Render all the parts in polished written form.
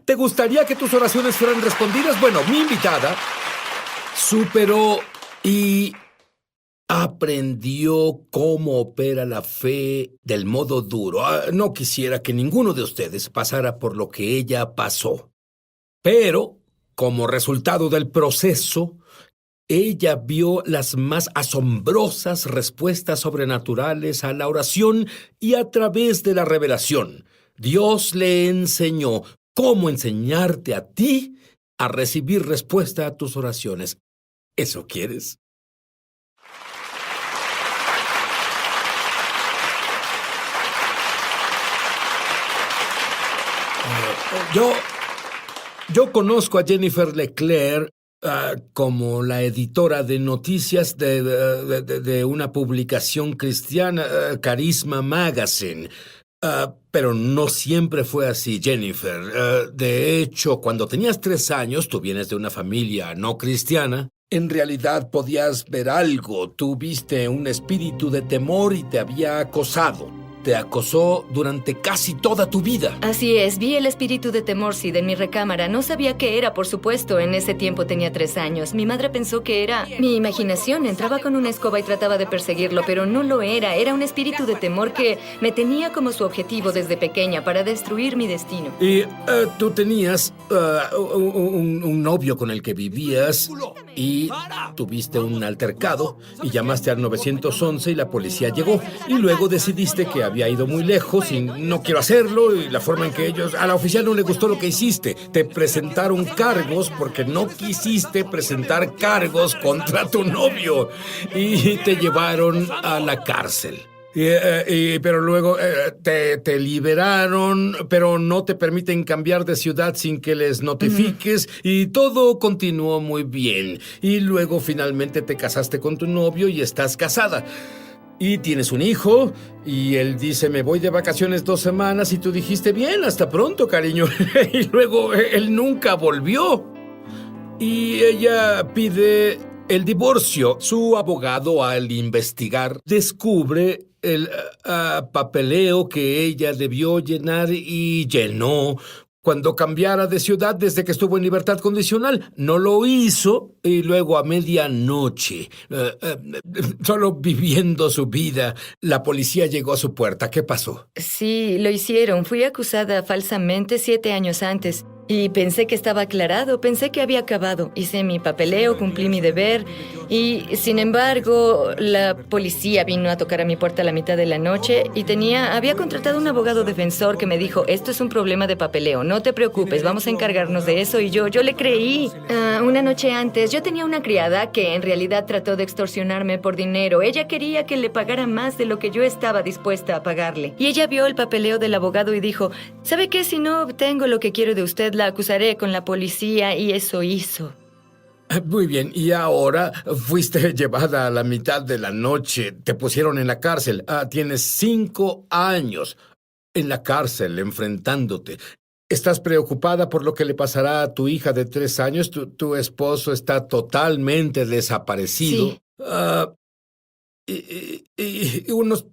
¿Te gustaría que tus oraciones fueran respondidas? Bueno, mi invitada superó y aprendió cómo opera la fe del modo duro. No quisiera que ninguno de ustedes pasara por lo que ella pasó. Pero, como resultado del proceso, ella vio las más asombrosas respuestas sobrenaturales a la oración y a través de la revelación, Dios le enseñó cómo enseñarte a ti a recibir respuesta a tus oraciones. ¿Eso quieres? Yo conozco a Jennifer LeClaire como la editora de noticias de una publicación cristiana, Carisma Magazine. Pero no siempre fue así, Jennifer. De hecho, cuando tenías 3 años, tú vienes de una familia no cristiana, en realidad podías ver algo. Tú viste un espíritu de temor y te había acosado. Te acosó durante casi toda tu vida. Así es, vi el espíritu de temor, Sid, en mi recámara. No sabía qué era, por supuesto. En ese tiempo tenía 3 años. Mi madre pensó que era mi imaginación. Entraba con una escoba y trataba de perseguirlo, pero no lo era. Era un espíritu de temor que me tenía como su objetivo desde pequeña para destruir mi destino. Y tú tenías un novio con el que vivías y tuviste un altercado y llamaste al 911 y la policía llegó. Y luego decidiste que había ido muy lejos y no quiero hacerlo, y la forma en que a la oficial no le gustó lo que hiciste. Te presentaron cargos porque no quisiste presentar cargos contra tu novio y te llevaron a la cárcel. Pero luego te liberaron, pero no te permiten cambiar de ciudad sin que les notifiques, y todo continuó muy bien. Y luego finalmente te casaste con tu novio y estás casada. Y tienes un hijo, y él dice, me voy de vacaciones 2 semanas, y tú dijiste, bien, hasta pronto, cariño. Y luego él nunca volvió. Y ella pide el divorcio. Su abogado, al investigar, descubre el papeleo que ella debió llenar y llenó cuando cambiara de ciudad desde que estuvo en libertad condicional. No lo hizo, y luego a medianoche, solo viviendo su vida, la policía llegó a su puerta. ¿Qué pasó? Sí, lo hicieron. Fui acusada falsamente 7 años antes. Y pensé que estaba aclarado, pensé que había acabado. Hice mi papeleo, cumplí mi deber y, sin embargo, la policía vino a tocar a mi puerta a la mitad de la noche y había contratado un abogado defensor que me dijo, esto es un problema de papeleo, no te preocupes, vamos a encargarnos de eso. Y yo le creí. Una noche antes, yo tenía una criada que en realidad trató de extorsionarme por dinero. Ella quería que le pagara más de lo que yo estaba dispuesta a pagarle. Y ella vio el papeleo del abogado y dijo, ¿sabe qué? Si no obtengo lo que quiero de usted, la acusaré con la policía, y eso hizo. Muy bien, y ahora fuiste llevada a la mitad de la noche. Te pusieron en la cárcel. Tienes 5 años en la cárcel enfrentándote. ¿Estás preocupada por lo que le pasará a tu hija de 3 años? Tu esposo está totalmente desaparecido. Sí. Y unos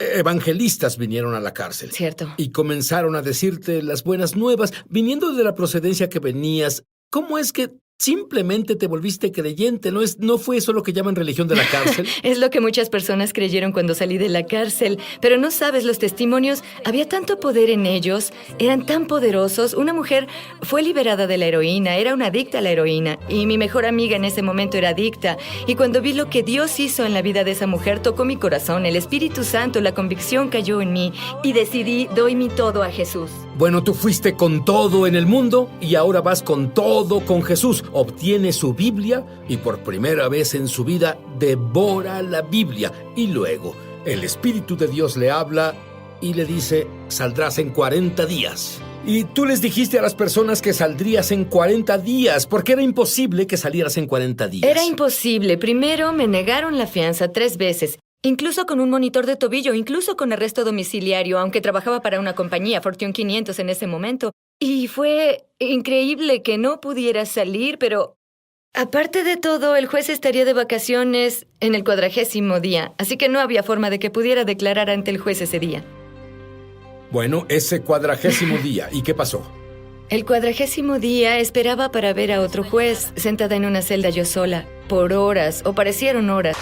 evangelistas vinieron a la cárcel. Cierto. Y comenzaron a decirte las buenas nuevas. Viniendo de la procedencia que venías, ¿cómo es que simplemente te volviste creyente? ¿No fue eso lo que llaman religión de la cárcel? Es lo que muchas personas creyeron cuando salí de la cárcel. Pero no sabes, los testimonios, había tanto poder en ellos, eran tan poderosos. Una mujer fue liberada de la heroína, era una adicta a la heroína. Y mi mejor amiga en ese momento era adicta. Y cuando vi lo que Dios hizo en la vida de esa mujer, tocó mi corazón. El Espíritu Santo, la convicción cayó en mí. Y decidí, doy mi todo a Jesús. Bueno, tú fuiste con todo en el mundo y ahora vas con todo con Jesús. Obtiene su Biblia y por primera vez en su vida devora la Biblia. Y luego el Espíritu de Dios le habla y le dice, saldrás en 40 días. Y tú les dijiste a las personas que saldrías en 40 días, porque era imposible que salieras en 40 días. Era imposible. Primero me negaron la fianza 3 veces. Incluso con un monitor de tobillo, incluso con arresto domiciliario, aunque trabajaba para una compañía, Fortune 500 en ese momento. Y fue increíble que no pudiera salir, pero aparte de todo, el juez estaría de vacaciones en el 40º día, así que no había forma de que pudiera declarar ante el juez ese día. Bueno, ese 40º día, ¿y qué pasó? El 40º día esperaba para ver a otro juez, sentada en una celda yo sola, por horas, o parecieron horas.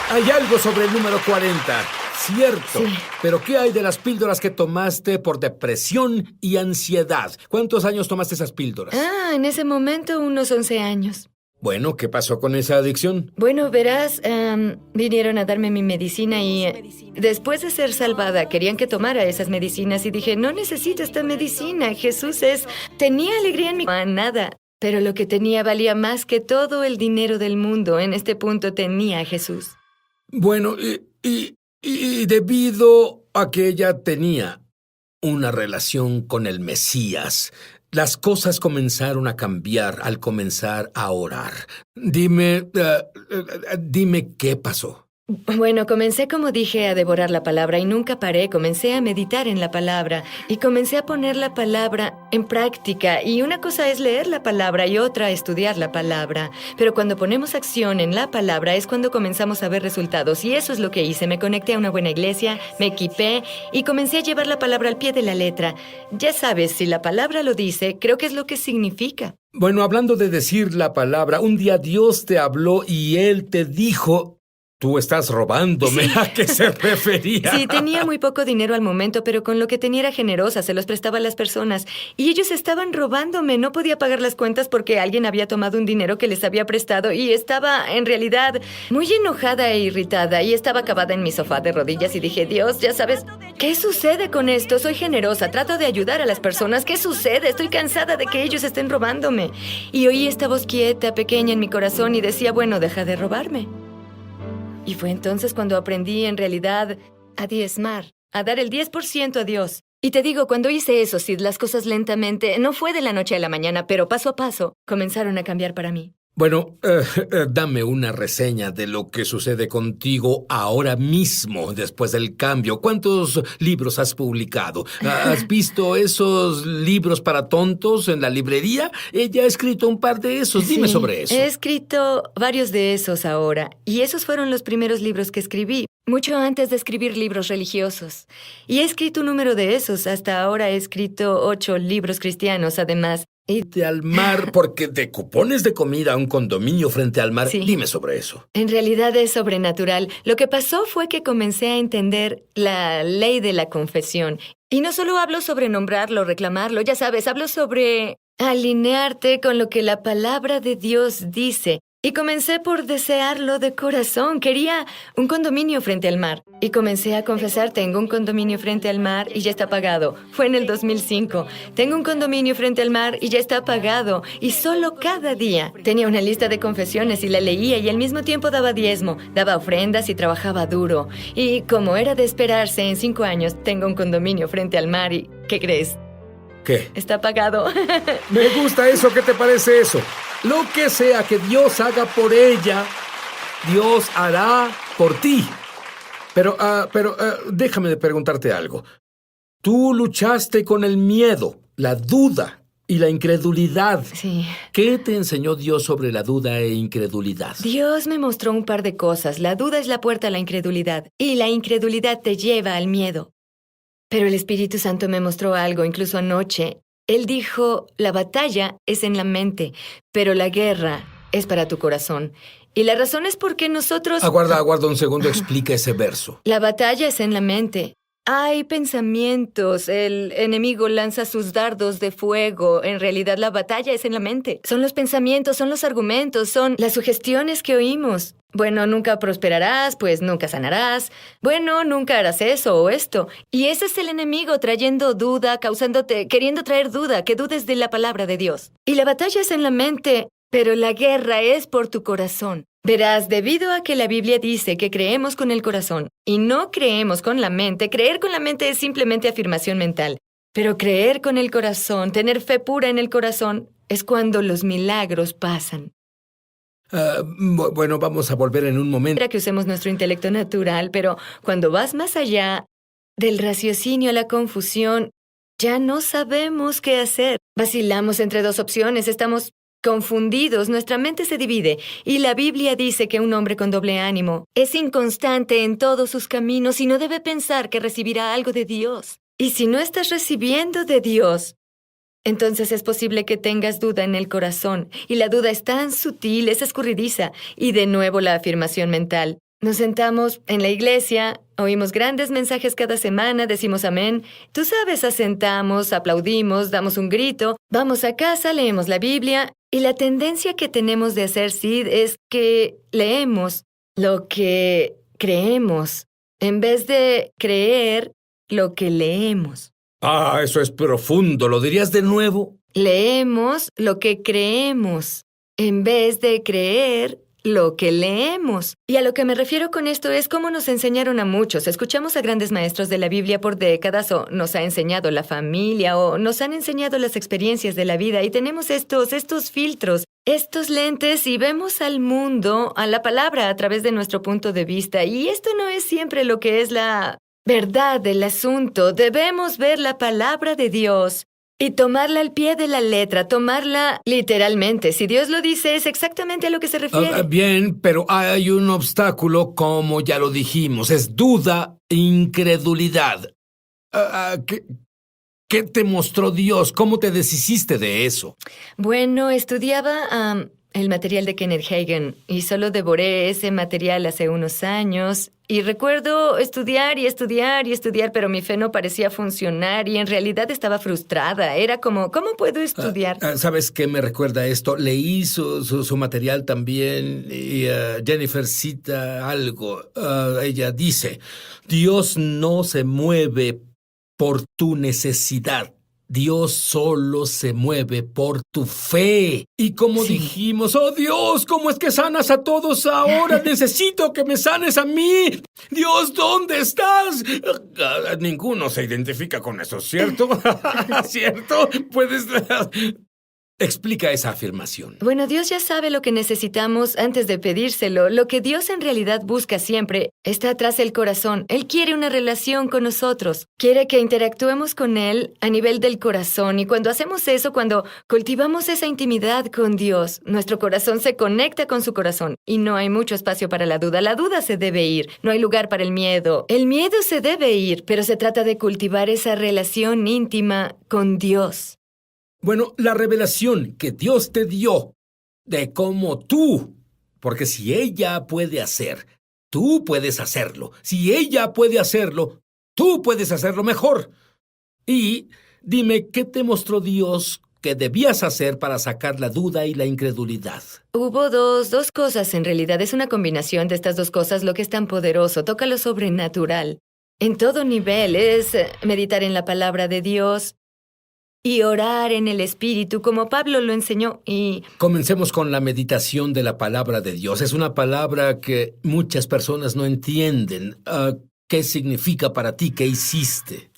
Hay algo sobre el número 40, cierto. Sí. Pero ¿qué hay de las píldoras que tomaste por depresión y ansiedad? ¿Cuántos años tomaste esas píldoras? En ese momento unos 11 años. Bueno, ¿qué pasó con esa adicción? Bueno, verás, vinieron a darme mi medicina y después de ser salvada querían que tomara esas medicinas y dije, no necesito esta medicina, Jesús es... Tenía alegría en mi... Nada, pero lo que tenía valía más que todo el dinero del mundo. En este punto tenía a Jesús. Bueno, y debido a que ella tenía una relación con el Mesías, las cosas comenzaron a cambiar al comenzar a orar. Dime qué pasó. Bueno, comencé, como dije, a devorar la palabra y nunca paré. Comencé a meditar en la palabra y comencé a poner la palabra en práctica. Y una cosa es leer la palabra y otra estudiar la palabra. Pero cuando ponemos acción en la palabra es cuando comenzamos a ver resultados. Y eso es lo que hice. Me conecté a una buena iglesia, me equipé y comencé a llevar la palabra al pie de la letra. Ya sabes, si la palabra lo dice, creo que es lo que significa. Bueno, hablando de decir la palabra, un día Dios te habló y Él te dijo... Tú estás robándome. Sí. ¿A qué se refería? Sí, tenía muy poco dinero al momento, pero con lo que tenía era generosa, se los prestaba a las personas. Y ellos estaban robándome, no podía pagar las cuentas porque alguien había tomado un dinero que les había prestado y estaba, en realidad, muy enojada e irritada y estaba acabada en mi sofá de rodillas y dije, Dios, ya sabes, ¿qué sucede con esto? Soy generosa, trato de ayudar a las personas. ¿Qué sucede? Estoy cansada de que ellos estén robándome. Y oí esta voz quieta, pequeña en mi corazón y decía, bueno, deja de robarme. Y fue entonces cuando aprendí en realidad a diezmar, a dar el 10% a Dios. Y te digo, cuando hice eso, Sid, las cosas lentamente, no fue de la noche a la mañana, pero paso a paso, comenzaron a cambiar para mí. Bueno, dame una reseña de lo que sucede contigo ahora mismo, después del cambio. ¿Cuántos libros has publicado? ¿Has visto esos libros para tontos en la librería? Ella ha escrito un par de esos. Dime Sí, sobre eso. He escrito varios de esos ahora, y esos fueron los primeros libros que escribí, mucho antes de escribir libros religiosos. Y he escrito un número de esos. Hasta ahora he escrito 8 libros cristianos, además. Al mar porque de cupones de comida a un condominio frente al mar. Sí. Dime sobre eso. En realidad es sobrenatural. Lo que pasó fue que comencé a entender la ley de la confesión. Y no solo hablo sobre nombrarlo, reclamarlo, ya sabes, hablo sobre alinearte con lo que la palabra de Dios dice. Y comencé por desearlo de corazón. Quería un condominio frente al mar. Y comencé a confesar, tengo un condominio frente al mar y ya está pagado. Fue en el 2005. Tengo un condominio frente al mar y ya está pagado. Y solo cada día tenía una lista de confesiones y la leía y al mismo tiempo daba diezmo, daba ofrendas y trabajaba duro. Y como era de esperarse, en 5 años tengo un condominio frente al mar y... ¿Qué crees? ¿Qué? Está pagado. Me gusta eso. ¿Qué te parece eso? Lo que sea que Dios haga por ella, Dios hará por ti. Pero déjame preguntarte algo. Tú luchaste con el miedo, la duda y la incredulidad. Sí. ¿Qué te enseñó Dios sobre la duda e incredulidad? Dios me mostró un par de cosas. La duda es la puerta a la incredulidad y la incredulidad te lleva al miedo. Pero el Espíritu Santo me mostró algo, incluso anoche. Él dijo, la batalla es en la mente, pero la guerra es para tu corazón. Y la razón es porque nosotros... Aguarda un segundo, explica ese verso. La batalla es en la mente. Hay pensamientos, el enemigo lanza sus dardos de fuego. En realidad la batalla es en la mente. Son los pensamientos, son los argumentos, son las sugestiones que oímos. Bueno, nunca prosperarás, pues nunca sanarás. Bueno, nunca harás eso o esto. Y ese es el enemigo trayendo duda, queriendo traer duda, que dudes de la palabra de Dios. Y la batalla es en la mente, pero la guerra es por tu corazón. Verás, debido a que la Biblia dice que creemos con el corazón y no creemos con la mente, creer con la mente es simplemente afirmación mental. Pero creer con el corazón, tener fe pura en el corazón, es cuando los milagros pasan. Bueno, vamos a volver en un momento. Era que usemos nuestro intelecto natural, pero cuando vas más allá del raciocinio a la confusión, ya no sabemos qué hacer. Vacilamos entre 2 opciones, estamos confundidos, nuestra mente se divide. Y la Biblia dice que un hombre con doble ánimo es inconstante en todos sus caminos y no debe pensar que recibirá algo de Dios. Y si no estás recibiendo de Dios, entonces es posible que tengas duda en el corazón. Y la duda es tan sutil, es escurridiza. Y de nuevo la afirmación mental. Nos sentamos en la iglesia, oímos grandes mensajes cada semana, decimos amén. Tú sabes, asentamos, aplaudimos, damos un grito, vamos a casa, leemos la Biblia. Y la tendencia que tenemos de hacer, Sid, es que leemos lo que creemos, en vez de creer lo que leemos. Ah, eso es profundo. ¿Lo dirías de nuevo? Leemos lo que creemos, en vez de creer lo que leemos. Y a lo que me refiero con esto es cómo nos enseñaron a muchos. Escuchamos a grandes maestros de la Biblia por décadas, o nos ha enseñado la familia, o nos han enseñado las experiencias de la vida, y tenemos estos filtros, estos lentes, y vemos al mundo, a la palabra, a través de nuestro punto de vista. Y esto no es siempre lo que es la verdad del asunto. Debemos ver la palabra de Dios y tomarla al pie de la letra, tomarla literalmente. Si Dios lo dice, es exactamente a lo que se refiere. Bien, pero hay un obstáculo, como ya lo dijimos. Es duda e incredulidad. ¿Qué te mostró Dios? ¿Cómo te deshiciste de eso? Bueno, estudiaba el material de Kenneth Hagin y solo devoré ese material hace unos años. Y recuerdo estudiar y estudiar y estudiar, pero mi fe no parecía funcionar y en realidad estaba frustrada. Era como, ¿cómo puedo estudiar? ¿Sabes qué me recuerda esto? Leí su material también y Jennifer cita algo. Ella dice, Dios no se mueve por tu necesidad. Dios solo se mueve por tu fe. Y como dijimos, oh Dios, ¿cómo es que sanas a todos ahora? Necesito que me sanes a mí. Dios, ¿dónde estás? Ninguno se identifica con eso, ¿cierto? ¿Cierto? Puedes... Explica esa afirmación. Bueno, Dios ya sabe lo que necesitamos antes de pedírselo. Lo que Dios en realidad busca siempre está atrás del corazón. Él quiere una relación con nosotros. Quiere que interactuemos con Él a nivel del corazón. Y cuando hacemos eso, cuando cultivamos esa intimidad con Dios, nuestro corazón se conecta con su corazón. Y no hay mucho espacio para la duda. La duda se debe ir. No hay lugar para el miedo. El miedo se debe ir, pero se trata de cultivar esa relación íntima con Dios. Bueno, la revelación que Dios te dio de cómo tú, porque si ella puede hacer, tú puedes hacerlo. Si ella puede hacerlo, tú puedes hacerlo mejor. Y dime, ¿qué te mostró Dios que debías hacer para sacar la duda y la incredulidad? Hubo dos cosas en realidad. Es una combinación de estas dos cosas lo que es tan poderoso. Toca lo sobrenatural. En todo nivel es meditar en la palabra de Dios y orar en el Espíritu, como Pablo lo enseñó. Y comencemos con la meditación de la palabra de Dios. Es una palabra que muchas personas no entienden. ¿Qué significa para ti? ¿Qué hiciste?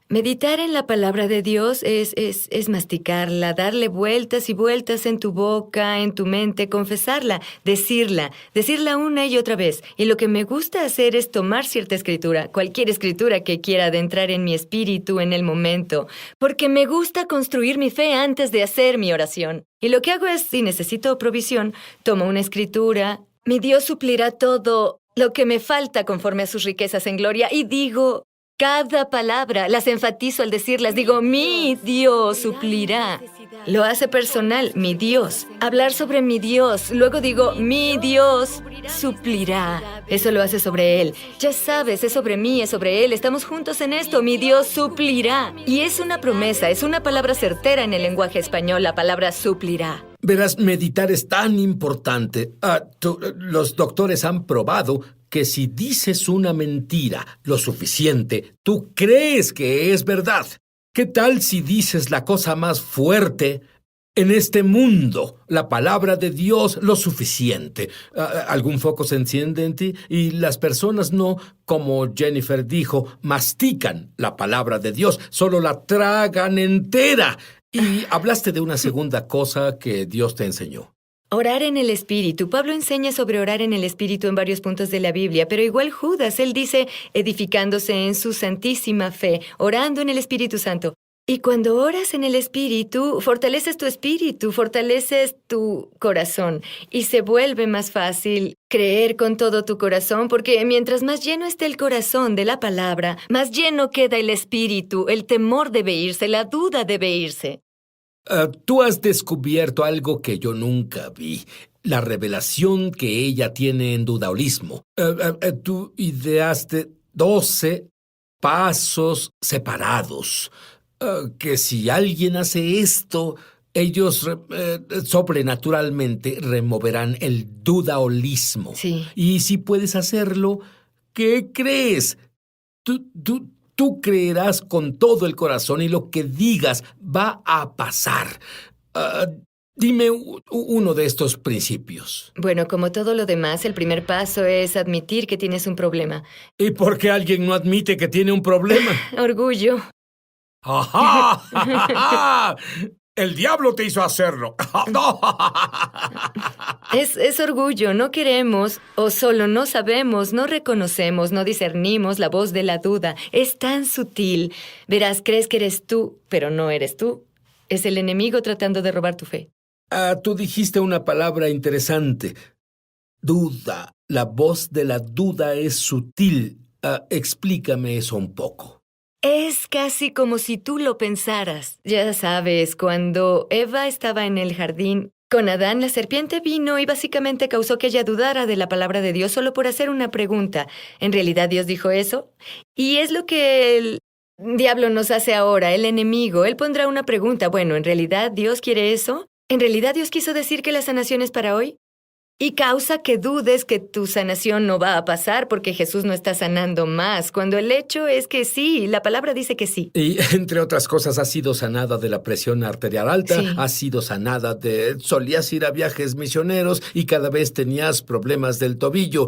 Meditar en la palabra de Dios es masticarla, darle vueltas y vueltas en tu boca, en tu mente, confesarla, decirla una y otra vez. Y lo que me gusta hacer es tomar cierta escritura, cualquier escritura que quiera adentrar en mi espíritu en el momento, porque me gusta construir mi fe antes de hacer mi oración. Y lo que hago es, si necesito provisión, tomo una escritura, mi Dios suplirá todo lo que me falta conforme a sus riquezas en gloria, y digo cada palabra, las enfatizo al decirlas, digo, mi Dios suplirá. Lo hace personal, mi Dios. Hablar sobre mi Dios, luego digo, mi Dios suplirá. Eso lo hace sobre Él. Ya sabes, es sobre mí, es sobre Él. Estamos juntos en esto, mi Dios suplirá. Y es una promesa, es una palabra certera en el lenguaje español, la palabra suplirá. Verás, meditar es tan importante. Los doctores han probado que si dices una mentira lo suficiente, tú crees que es verdad. ¿Qué tal si dices la cosa más fuerte en este mundo, la palabra de Dios, lo suficiente? ¿Algún foco se enciende en ti? Y las personas no, como Jennifer dijo, mastican la palabra de Dios, solo la tragan entera. Y hablaste de una segunda cosa que Dios te enseñó. Orar en el Espíritu. Pablo enseña sobre orar en el Espíritu en varios puntos de la Biblia, pero igual Judas, él dice, edificándose en su santísima fe, orando en el Espíritu Santo. Y cuando oras en el Espíritu, fortaleces tu espíritu, fortaleces tu corazón, y se vuelve más fácil creer con todo tu corazón, porque mientras más lleno esté el corazón de la palabra, más lleno queda el espíritu, el temor debe irse, la duda debe irse. Tú has descubierto algo que yo nunca vi. La revelación que ella tiene en dudaolismo. Tú ideaste 12 pasos separados. Que si alguien hace esto, ellos sobrenaturalmente removerán el dudaolismo. Sí. Y si puedes hacerlo, ¿qué crees? Tú creerás con todo el corazón y lo que digas va a pasar. Dime uno de estos principios. Bueno, como todo lo demás, el primer paso es admitir que tienes un problema. ¿Y por qué alguien no admite que tiene un problema? Orgullo. ¡Ajá! El diablo te hizo hacerlo. Es orgullo. No queremos, o solo no sabemos, no reconocemos, no discernimos la voz de la duda. Es tan sutil. Verás, crees que eres tú, pero no eres tú. Es el enemigo tratando de robar tu fe. Tú dijiste una palabra interesante. Duda. La voz de la duda es sutil. Explícame eso un poco. Es casi como si tú lo pensaras. Ya sabes, cuando Eva estaba en el jardín con Adán, la serpiente vino y básicamente causó que ella dudara de la palabra de Dios solo por hacer una pregunta. ¿En realidad Dios dijo eso? Y es lo que el diablo nos hace ahora, el enemigo. Él pondrá una pregunta. Bueno, ¿en realidad Dios quiere eso? ¿En realidad Dios quiso decir que la sanación es para hoy? Y causa que dudes que tu sanación no va a pasar porque Jesús no está sanando más, cuando el hecho es que sí, la palabra dice que sí. Y, entre otras cosas, has sido sanada de la presión arterial alta, Sí. has sido sanada de... Solías ir a viajes misioneros y cada vez tenías problemas del tobillo.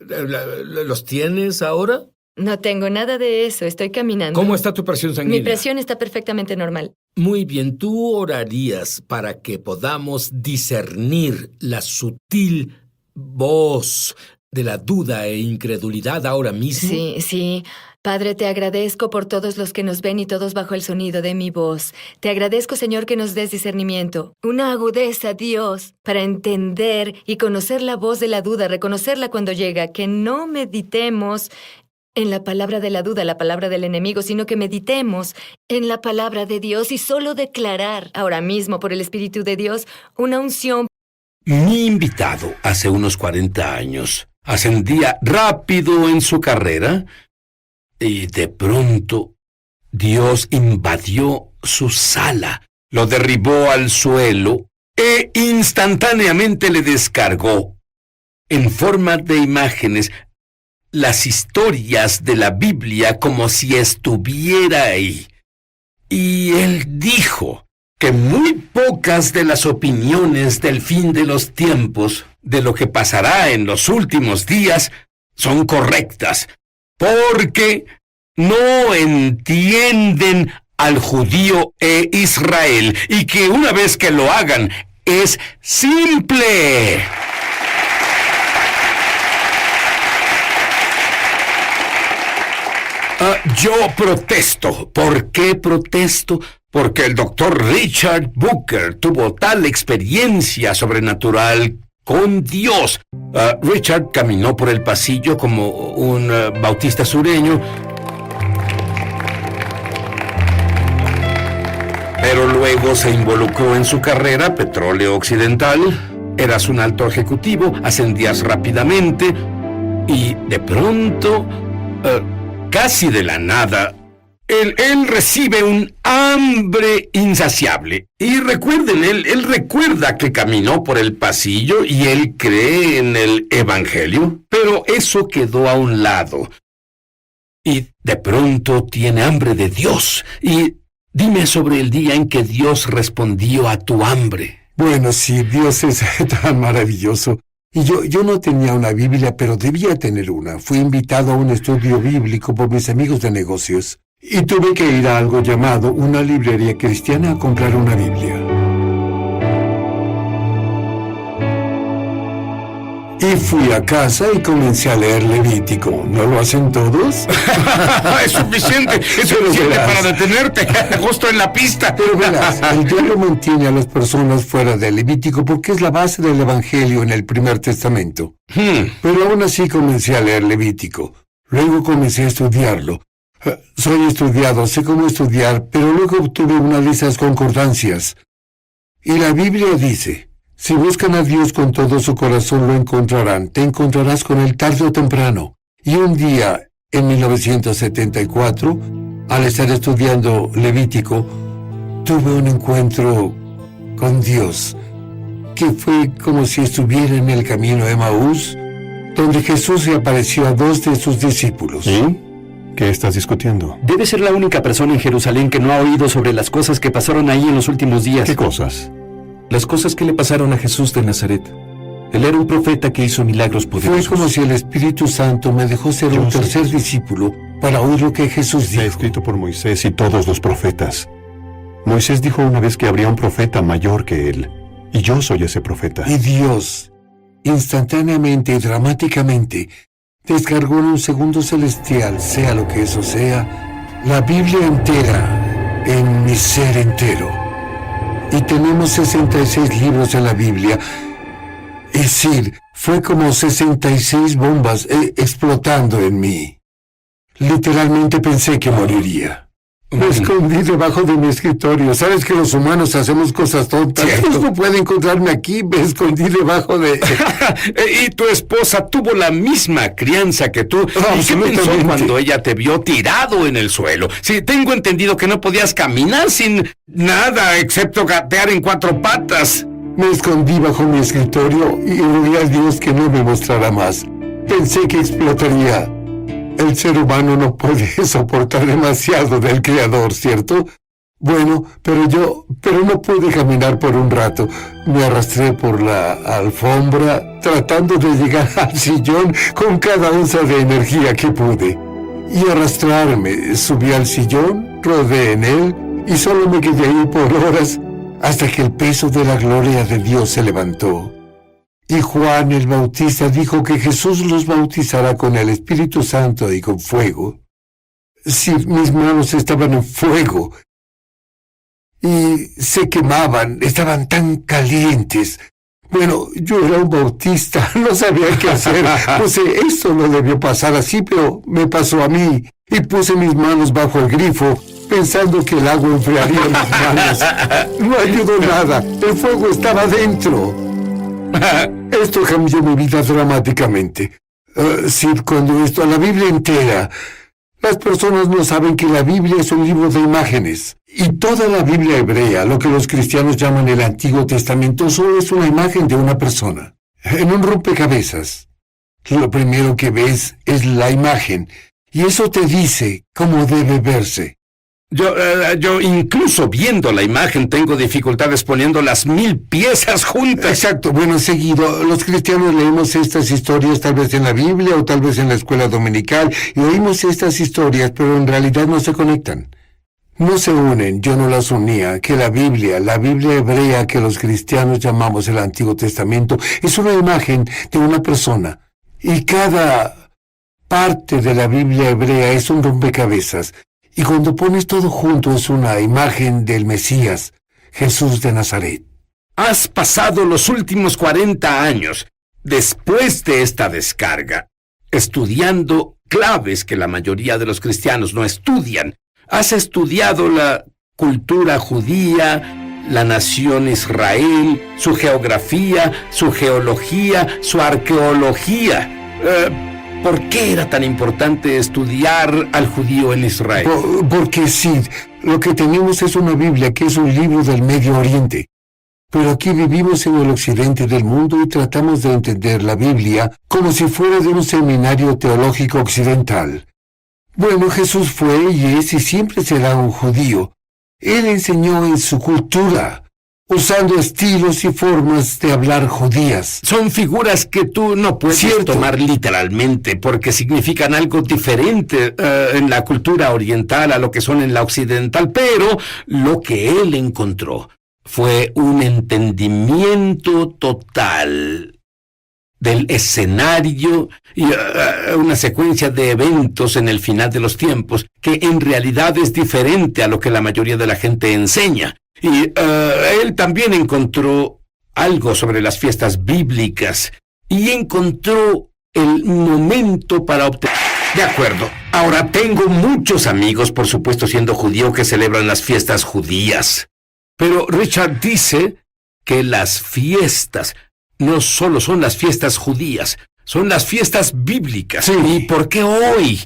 ¿Los tienes ahora? No tengo nada de eso, estoy caminando. ¿Cómo está tu presión sanguínea? Mi presión está perfectamente normal. Muy bien, ¿tú orarías para que podamos discernir la sutil voz de la duda e incredulidad ahora mismo? Sí. Padre, te agradezco por todos los que nos ven y todos bajo el sonido de mi voz. Te agradezco, Señor, que nos des discernimiento, una agudeza, Dios, para entender y conocer la voz de la duda, reconocerla cuando llega, que no meditemos en la palabra de la duda, la palabra del enemigo, sino que meditemos en la palabra de Dios y solo declarar ahora mismo por el Espíritu de Dios una unción. Mi invitado hace unos 40 años ascendía rápido en su carrera y de pronto Dios invadió su sala, lo derribó al suelo e instantáneamente le descargó en forma de imágenes las historias de la Biblia como si estuviera ahí. Y él dijo que muy pocas de las opiniones del fin de los tiempos, de lo que pasará en los últimos días, son correctas, porque no entienden al judío e Israel, y que una vez que lo hagan, es simple. Yo protesto. ¿Por qué protesto? Porque el doctor Richard Booker tuvo tal experiencia sobrenatural con Dios. Richard caminó por el pasillo como un bautista sureño, pero luego se involucró en su carrera, Petróleo Occidental. Eras un alto ejecutivo, ascendías rápidamente y de pronto... casi de la nada, él recibe un hambre insaciable. Y recuerden, él recuerda que caminó por el pasillo y él cree en el Evangelio, pero eso quedó a un lado. Y de pronto tiene hambre de Dios. Y dime sobre el día en que Dios respondió a tu hambre. Bueno, sí, Dios es tan maravilloso. Y yo no tenía una Biblia, pero debía tener una. Fui invitado a un estudio bíblico por mis amigos de negocios. Y tuve que ir a algo llamado una librería cristiana a comprar una Biblia. Y fui a casa y comencé a leer Levítico. ¿No lo hacen todos? Es suficiente para detenerte, justo en la pista. Pero verás, el diablo mantiene a las personas fuera del Levítico porque es la base del Evangelio en el Primer Testamento. Pero aún así comencé a leer Levítico. Luego comencé a estudiarlo. Soy estudiado, sé cómo estudiar, pero luego obtuve una de esas concordancias. Y la Biblia dice, si buscan a Dios con todo su corazón lo encontrarán, te encontrarás con él tarde o temprano. Y un día, en 1974, al estar estudiando Levítico, tuve un encuentro con Dios, que fue como si estuviera en el camino de Emaús, donde Jesús se apareció a 2 de sus discípulos. ¿Sí? ¿Qué estás discutiendo? Debe ser la única persona en Jerusalén que no ha oído sobre las cosas que pasaron ahí en los últimos días. ¿Qué cosas? Las cosas que le pasaron a Jesús de Nazaret. Él era un profeta que hizo milagros poderosos. Fue como si el Espíritu Santo me dejó ser un tercer discípulo para oír lo que Jesús dijo. Está escrito por Moisés y todos los profetas. Moisés dijo una vez que habría un profeta mayor que él, y yo soy ese profeta. Y Dios, instantáneamente y dramáticamente, descargó en un segundo celestial, sea lo que eso sea, la Biblia entera en mi ser entero. Y tenemos 66 libros en la Biblia. Es decir, fue como 66 bombas explotando en mí. Literalmente pensé que moriría. Me escondí debajo de mi escritorio. Sabes que los humanos hacemos cosas tontas. Ellos no pueden encontrarme aquí. Me escondí debajo de... Y tu esposa tuvo la misma crianza que tú. ¿Y qué pensó cuando ella te vio tirado en el suelo? Sí, tengo entendido que no podías caminar sin nada excepto gatear en 4 patas. Me escondí bajo mi escritorio y rogué a Dios que no me mostrara más. Pensé que explotaría. El ser humano no puede soportar demasiado del Creador, ¿cierto? Bueno, pero no pude caminar por un rato. Me arrastré por la alfombra, tratando de llegar al sillón con cada onza de energía que pude. Y arrastrarme, subí al sillón, rodé en él, y solo me quedé ahí por horas, hasta que el peso de la gloria de Dios se levantó. Y Juan el Bautista dijo que Jesús los bautizará con el Espíritu Santo y con fuego. Sí, mis manos estaban en fuego y se quemaban, estaban tan calientes. Bueno, yo era un bautista, no sabía qué hacer. Pues esto no debió pasar así, pero me pasó a mí. Y puse mis manos bajo el grifo, pensando que el agua enfriaría mis manos. No ayudó nada, el fuego estaba dentro. Esto cambió mi vida dramáticamente. Sí, cuando esto, la Biblia entera. Las personas no saben que la Biblia es un libro de imágenes. Y toda la Biblia hebrea, lo que los cristianos llaman el Antiguo Testamento, solo es una imagen de una persona. En un rompecabezas, lo primero que ves es la imagen. Y eso te dice cómo debe verse. Yo incluso viendo la imagen tengo dificultades poniendo las 1000 piezas juntas. Exacto. Bueno, seguido, los cristianos leemos estas historias tal vez en la Biblia o tal vez en la escuela dominical y oímos estas historias, pero en realidad no se conectan. No se unen, yo no las unía, que la Biblia hebrea que los cristianos llamamos el Antiguo Testamento, es una imagen de una persona. Y cada parte de la Biblia hebrea es un rompecabezas. Y cuando pones todo junto es una imagen del Mesías, Jesús de Nazaret. Has pasado los últimos 40 años, después de esta descarga, estudiando claves que la mayoría de los cristianos no estudian. Has estudiado la cultura judía, la nación Israel, su geografía, su geología, su arqueología. ¿Por qué era tan importante estudiar al judío en Israel? Porque sí, lo que tenemos es una Biblia que es un libro del Medio Oriente. Pero aquí vivimos en el occidente del mundo y tratamos de entender la Biblia como si fuera de un seminario teológico occidental. Bueno, Jesús fue y es y siempre será un judío. Él enseñó en su cultura, usando estilos y formas de hablar judías. Son figuras que tú no puedes tomar literalmente porque significan algo diferente en la cultura oriental a lo que son en la occidental, pero lo que él encontró fue un entendimiento total del escenario y una secuencia de eventos en el final de los tiempos que en realidad es diferente a lo que la mayoría de la gente enseña. Y él también encontró algo sobre las fiestas bíblicas y encontró el momento para obtener... De acuerdo. Ahora, tengo muchos amigos, por supuesto siendo judío, que celebran las fiestas judías. Pero Richard dice que las fiestas no solo son las fiestas judías, son las fiestas bíblicas. Sí. ¿Y por qué hoy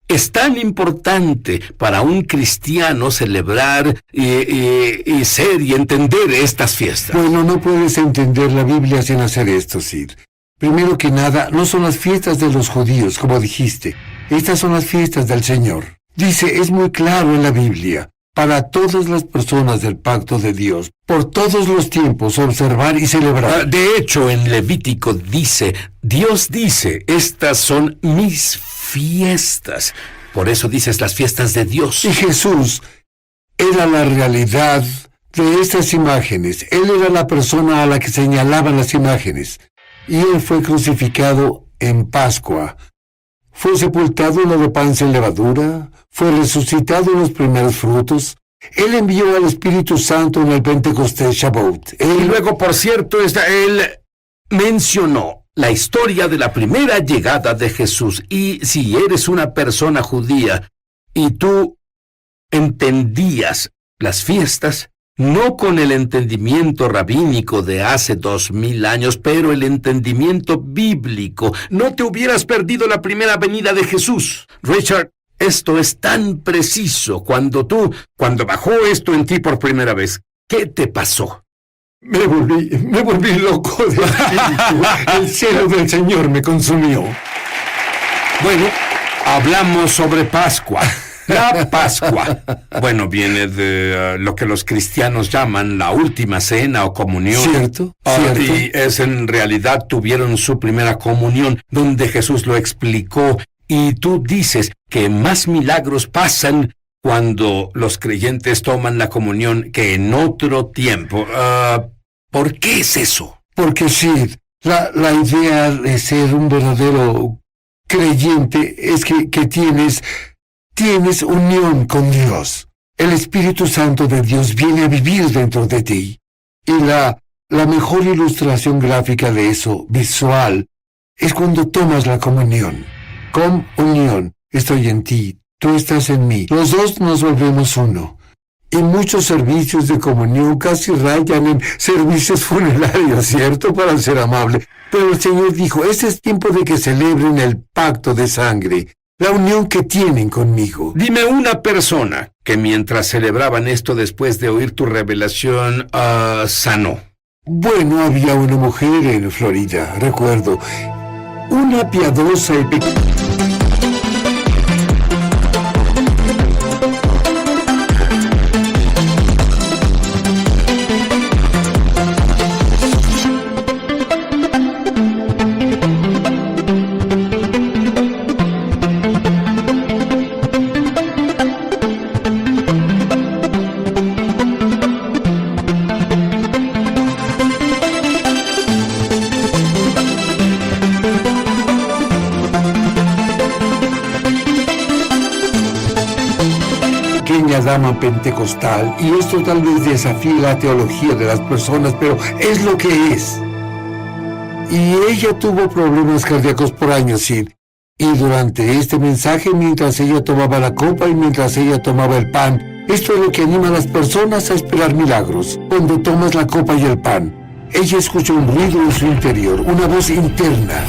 es tan importante para un cristiano celebrar y ser y entender estas fiestas? Bueno, no puedes entender la Biblia sin hacer esto, Sid. Primero que nada, no son las fiestas de los judíos, como dijiste. Estas son las fiestas del Señor. Dice, es muy claro en la Biblia, para todas las personas del pacto de Dios, por todos los tiempos, observar y celebrar. De hecho, en Levítico dice, Dios dice, estas son mis fiestas. Por eso dices las fiestas de Dios. Y Jesús era la realidad de estas imágenes. Él era la persona a la que señalaban las imágenes. Y Él fue crucificado en Pascua. Fue sepultado en lo de pan sin levadura. Fue resucitado en los primeros frutos. Él envió al Espíritu Santo en el Pentecostés Shavuot. Y luego, por cierto, él mencionó la historia de la primera llegada de Jesús. Y si eres una persona judía y tú entendías las fiestas, no con el entendimiento rabínico de hace 2000 años, pero el entendimiento bíblico, no te hubieras perdido la primera venida de Jesús. Richard, esto es tan preciso. Cuando bajó esto en ti por primera vez, ¿qué te pasó? Me volví loco de espíritu. El celo del Señor me consumió. Bueno, hablamos sobre Pascua. La Pascua. Bueno, viene de lo que los cristianos llaman la última cena o comunión. ¿Cierto? ¿Cierto? Y es en realidad tuvieron su primera comunión, donde Jesús lo explicó. Y tú dices que más milagros pasan cuando los creyentes toman la comunión que en otro tiempo. ¿Por qué es eso? Porque sí, la idea de ser un verdadero creyente es que tienes unión con Dios. El Espíritu Santo de Dios viene a vivir dentro de ti. Y la mejor ilustración gráfica de eso, visual, es cuando tomas la comunión. Comunión. Estoy en ti, tú estás en mí. Los dos nos volvemos uno. Y muchos servicios de comunión casi rayan en servicios funerarios, ¿cierto? Para ser amable. Pero el Señor dijo, este es tiempo de que celebren el pacto de sangre, la unión que tienen conmigo. Dime una persona que mientras celebraban esto después de oír tu revelación, sanó. Bueno, había una mujer en Florida, recuerdo. Una piadosa y dama pentecostal, y esto tal vez desafíe la teología de las personas, pero es lo que es. Y ella tuvo problemas cardíacos por años, Sid. Y durante este mensaje, mientras ella tomaba la copa y mientras ella tomaba el pan, esto es lo que anima a las personas a esperar milagros. Cuando tomas la copa y el pan, ella escuchó un ruido en su interior, una voz interna.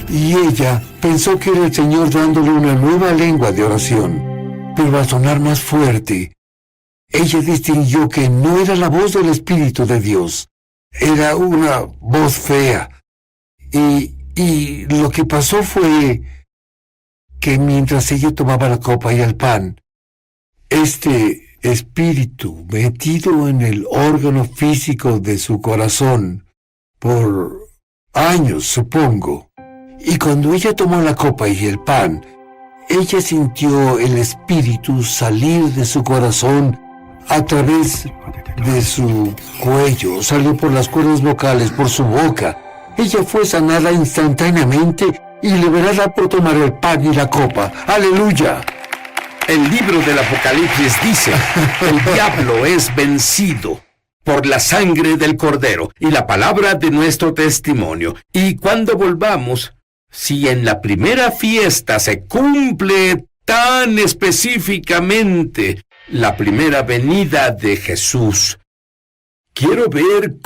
Y ella pensó que era el Señor dándole una nueva lengua de oración. Pero al sonar más fuerte, ella distinguió que no era la voz del Espíritu de Dios. Era una voz fea. Y lo que pasó fue que mientras ella tomaba la copa y el pan, este espíritu metido en el órgano físico de su corazón, por años, supongo, y cuando ella tomó la copa y el pan, ella sintió el espíritu salir de su corazón a través de su cuello, salió por las cuerdas vocales, por su boca. Ella fue sanada instantáneamente y liberada por tomar el pan y la copa. ¡Aleluya! El libro del Apocalipsis dice, el diablo es vencido por la sangre del Cordero y la palabra de nuestro testimonio. Y cuando volvamos, Si en la primera fiesta se cumple tan específicamente la primera venida de Jesús, quiero ver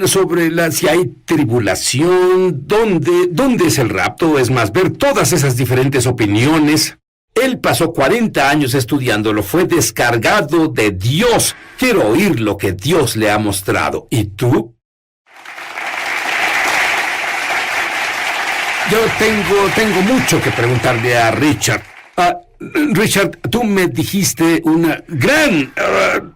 sobre si hay tribulación, dónde es el rapto, es más, ver todas esas diferentes opiniones. Él pasó 40 años estudiándolo, fue descargado de Dios. Quiero oír lo que Dios le ha mostrado. ¿Y tú? Yo tengo mucho que preguntarle a Richard. Richard, tú me dijiste una gran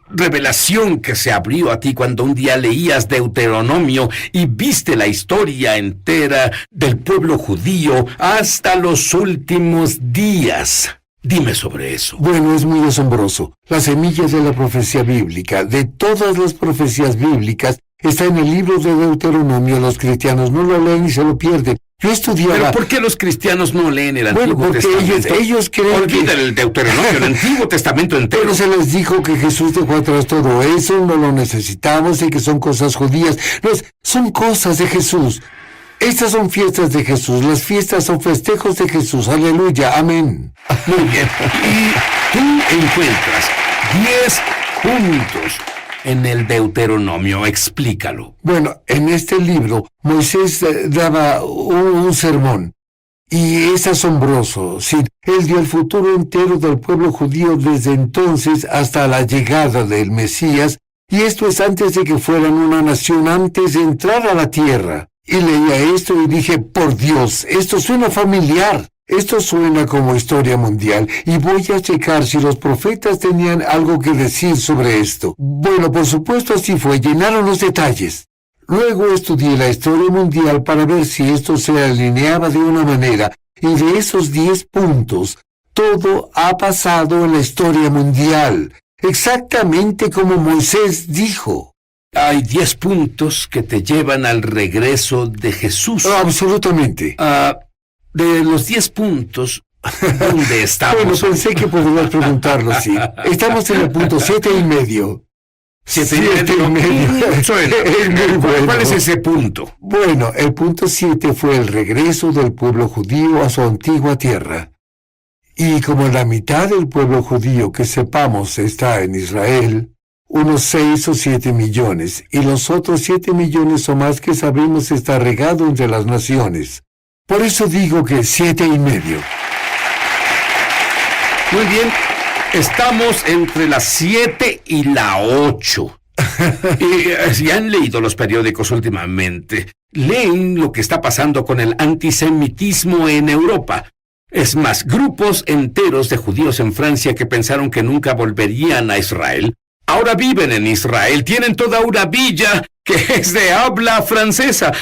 revelación que se abrió a ti cuando un día leías Deuteronomio y viste la historia entera del pueblo judío hasta los últimos días. Dime sobre eso. Bueno, es muy asombroso. Las semillas de la profecía bíblica, de todas las profecías bíblicas, está en el libro de Deuteronomio. Los cristianos no lo leen y se lo pierden. Yo estudiaba... ¿Pero por qué los cristianos no leen el Antiguo Testamento? Porque ellos creen Olvida el Deuteronomio, el Antiguo Testamento entero. Pero se les dijo que Jesús dejó atrás todo eso, no lo necesitamos y que son cosas judías. No, son cosas de Jesús. Estas son fiestas de Jesús, las fiestas son festejos de Jesús. Aleluya, amén. Muy bien. Y tú encuentras 10 puntos en el Deuteronomio. Explícalo. Bueno, en este libro, Moisés daba un sermón. Y es asombroso. Sí, él dio el futuro entero del pueblo judío desde entonces hasta la llegada del Mesías. Y esto es antes de que fueran una nación, antes de entrar a la tierra. Y leía esto y dije, por Dios, esto suena familiar. Esto suena como historia mundial, y voy a checar si los profetas tenían algo que decir sobre esto. Bueno, por supuesto así fue, llenaron los detalles. Luego estudié la historia mundial para ver si esto se alineaba de una manera, y de esos 10 puntos, todo ha pasado en la historia mundial, exactamente como Moisés dijo. Hay 10 puntos que te llevan al regreso de Jesús. Absolutamente. De los 10 puntos, ¿dónde estamos? Bueno, pensé que podrías preguntarlo, sí. Estamos en el punto 7,5. 7,5. Suena. ¿Cuál es ese punto? Bueno, el punto 7 fue el regreso del pueblo judío a su antigua tierra. Y como la mitad del pueblo judío que sepamos está en Israel, unos 6 o 7 millones, y los otros 7 millones o más que sabemos está regado entre las naciones. Por eso digo que 7,5. Muy bien, estamos entre las 7 y la 8. Y si han leído los periódicos últimamente, leen lo que está pasando con el antisemitismo en Europa. Es más, grupos enteros de judíos en Francia que pensaron que nunca volverían a Israel, ahora viven en Israel, tienen toda una villa que es de habla francesa.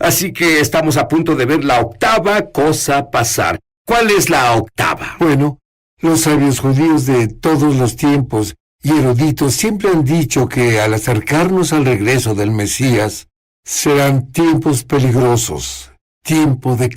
Así que estamos a punto de ver la 8ª cosa pasar. ¿Cuál es la 8ª? Bueno, los sabios judíos de todos los tiempos y eruditos siempre han dicho que al acercarnos al regreso del Mesías, serán tiempos peligrosos, tiempo de